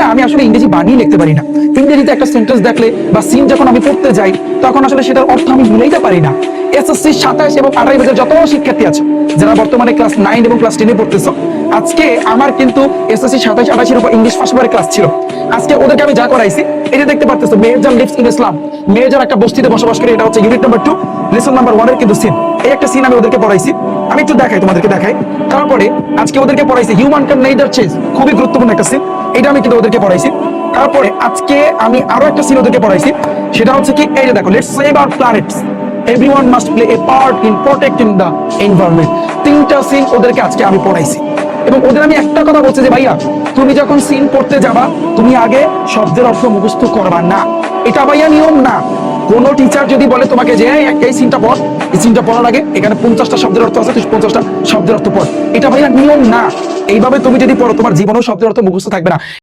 ভাইয়া আমি আসলে ইংরেজি বানিয়ে লিখতে পারি না। ইংরেজিতে একটা সেন্টেন্স দেখলে বা সিন যখন আমি পড়তে যাই তখন আসলে সেটার অর্থ আমি মিলাইতে পারি না। এসএসসি 27 এবং 28 ব্যাচের যত শিক্ষার্থী আছে যারা বর্তমানে ক্লাস 9 এবং ক্লাস 10 পড়তেছো, আজকে আমার কিন্তু এসএসসি 27-28 এর উপর ইংলিশ ফার্স্ট বারের ক্লাস ছিল। আজকে ওদেরকে আমি যা করাইছি, এই যে দেখতে পারতেছো মেহেরজান লিভস ইন ইসলাম, মেহেরজান একটা বস্তিতে বসবাস করে, এটা হচ্ছে ইউনিট নাম্বার 2 লেসন নাম্বার 1 এর কিন্তু সিন। এই একটা সিন আমি ওদেরকে পড়াইছি, আমি একটু দেখাই, তোমাদেরকে দেখাই। তারপরে আজকে ওদেরকে পড়াইছি হিউম্যান ক্যান নেইদার চেঞ্জ, খুবই গুরুত্বপূর্ণ একটা সিন, এটা আমি কিন্তু ওদেরকে পড়াইছি। তারপরে আজকে আমি আরো একটা সিন ওদেরকে পড়াইছি, সেটা হচ্ছে কি এই যে দেখো, let's save our planets, everyone must play a part in protecting the environment. তিনটা সিন ওদেরকে আজকে আমি পড়াইছি এবং ওদের আমি একটা কথা বলছি যে ভাইয়া তুমি যখন সিন পড়তে যাবা তুমি আগে শব্দের অর্থ মুখস্থ করবা না, এটা ভাইয়া নিয়ম না। কোন টিচার যদি বলে তোমাকে যে এই সিনটা পড়, এই সিনটা পড়ার আগে এখানে 50টা শব্দের অর্থ আছে, তুই 50টা শব্দের অর্থ পড়, এটা ভাইয়া নিয়ম না। এইভাবে তুমি যদি পড়ো তোমার জীবনেও শব্দের অর্থ মুখস্থ থাকবে না।